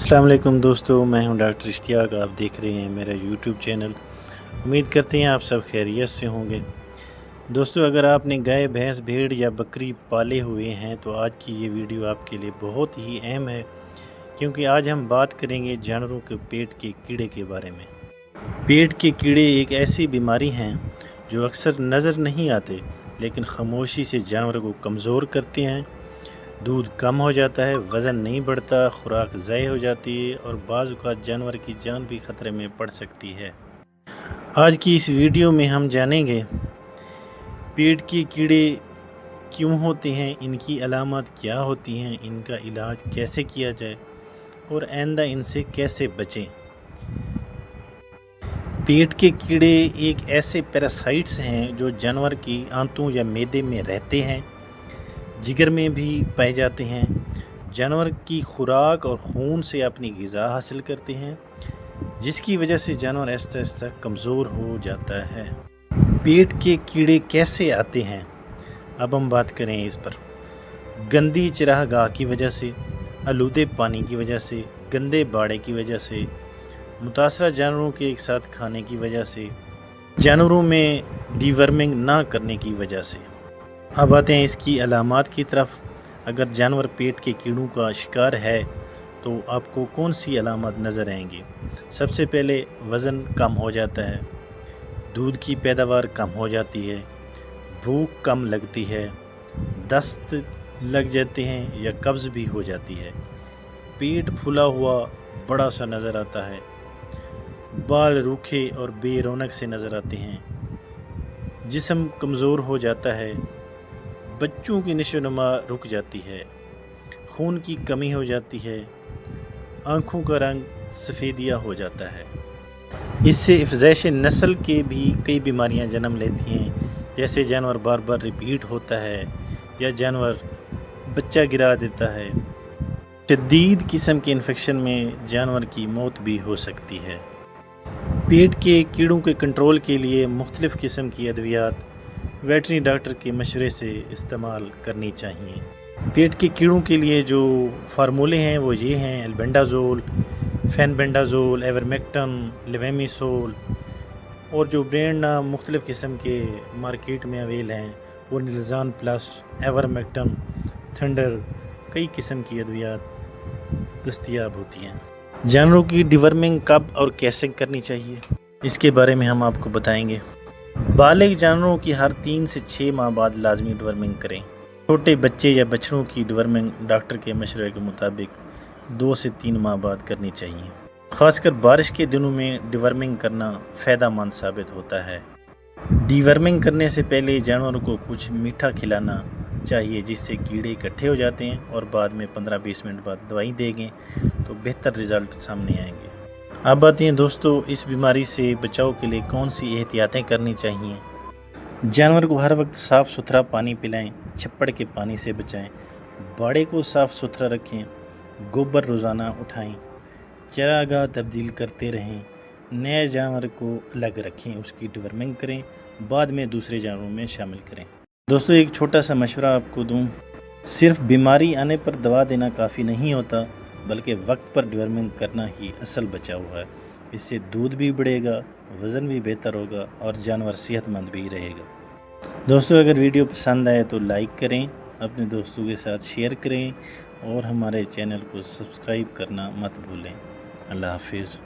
अस्सलाम वालेकुम दोस्तों, मैं हूं डॉक्टर इश्तियाक। आप देख रहे हैं मेरा यूट्यूब चैनल। उम्मीद करते हैं आप सब खैरियत से होंगे। दोस्तों, अगर आपने गाय, भैंस, भेड़ या बकरी पाले हुए हैं तो आज की ये वीडियो आपके लिए बहुत ही अहम है, क्योंकि आज हम बात करेंगे जानवरों के पेट के कीड़े के बारे में। पेट के कीड़े एक ऐसी बीमारी हैं जो अक्सर नज़र नहीं आते, लेकिन खामोशी से जानवर को कमज़ोर करते हैं। दूध कम हो जाता है, वज़न नहीं बढ़ता, खुराक ज़ाय हो जाती है और बाज़ औक़ात जानवर की जान भी ख़तरे में पड़ सकती है। आज की इस वीडियो में हम जानेंगे पेट के कीड़े क्यों होते हैं, इनकी अलामत क्या होती हैं, इनका इलाज कैसे किया जाए और आइंदा इनसे कैसे बचें। पेट के कीड़े एक ऐसे पैरासाइट्स हैं जो जानवर की आंतों या मैदे में रहते हैं, जिगर में भी पाए जाते हैं। जानवर की खुराक और खून से अपनी ग़िज़ा हासिल करते हैं, जिसकी वजह से जानवर आहिस्ता आहिस्ता कमज़ोर हो जाता है। पेट के कीड़े कैसे आते हैं, अब हम बात करें इस पर। गंदी चरागाह की वजह से, आलूदे पानी की वजह से, गंदे बाड़े की वजह से, मुतासरा जानवरों के एक साथ खाने की वजह से, जानवरों में डीवर्मिंग ना करने की वजह से। अब आते हैं इसकी अलामात की तरफ। अगर जानवर पेट के कीड़ों का शिकार है तो आपको कौन सी अलामत नज़र आएंगी? सबसे पहले वज़न कम हो जाता है, दूध की पैदावार कम हो जाती है, भूख कम लगती है, दस्त लग जाते हैं या कब्ज़ भी हो जाती है, पेट फूला हुआ बड़ा सा नज़र आता है, बाल रूखे और बेरौनक से नज़र आते हैं, जिस्म कमज़ोर हो जाता है, बच्चों की नशोनुमा रुक जाती है, खून की कमी हो जाती है, आँखों का रंग सफ़ेदिया हो जाता है। इससे अफ़ज़ाइश नस्ल के भी कई बीमारियां जन्म लेती हैं, जैसे जानवर बार बार रिपीट होता है या जानवर बच्चा गिरा देता है। शदीद किस्म के इन्फेक्शन में जानवर की मौत भी हो सकती है। पेट के कीड़ों के कंट्रोल के लिए मुख्तलिफ़ किस्म की अद्वियात वेटरनरी डॉक्टर के मशवरे से इस्तेमाल करनी चाहिए। पेट के कीड़ों के लिए जो फार्मूले हैं वो ये हैं: एल्बेंडाजोल, फेनबेंडाजोल, एवरमेक्टन, लेवेमिसोल, और जो ब्रांड नाम मुख्तलिफ़ किस्म के मार्केट में अवेल हैं वो निलजान प्लस, एवरमेक्टन, थंडर, कई किस्म की अद्वियात दस्तयाब होती हैं। जानवरों की डिवर्मिंग कब और कैसे करनी चाहिए, इसके बारे में हम आपको बताएंगे। बालिग जानवरों की हर 3 से 6 माह बाद लाजमी डिवर्मिंग करें। छोटे बच्चे या बछड़ों की डिवर्मिंग डॉक्टर के मशवरे के मुताबिक 2 से 3 माह बाद करनी चाहिए। ख़ासकर बारिश के दिनों में डिवर्मिंग करना फ़ायदेमंद साबित होता है। डिवर्मिंग करने से पहले जानवरों को कुछ मीठा खिलाना चाहिए, जिससे कीड़े इकट्ठे हो जाते हैं, और बाद में 15-20 मिनट बाद दवाई देंगे तो बेहतर रिज़ल्ट सामने आएंगे। अब आते हैं दोस्तों, इस बीमारी से बचाव के लिए कौन सी एहतियातें करनी चाहिए। जानवर को हर वक्त साफ़ सुथरा पानी पिलाएं, छप्पड़ के पानी से बचाएं, बाड़े को साफ़ सुथरा रखें, गोबर रोज़ाना उठाएं, चरागाह तब्दील करते रहें, नए जानवर को अलग रखें, उसकी डिवर्मिंग करें, बाद में दूसरे जानवरों में शामिल करें। दोस्तों, एक छोटा सा मशवरा आपको दूं, सिर्फ बीमारी आने पर दवा देना काफ़ी नहीं होता, बल्कि वक्त पर डिवर्मिंग करना ही असल बचाव है। इससे दूध भी बढ़ेगा, वज़न भी बेहतर होगा और जानवर सेहतमंद भी रहेगा। दोस्तों, अगर वीडियो पसंद आए तो लाइक करें, अपने दोस्तों के साथ शेयर करें और हमारे चैनल को सब्सक्राइब करना मत भूलें। अल्लाह हाफिज़।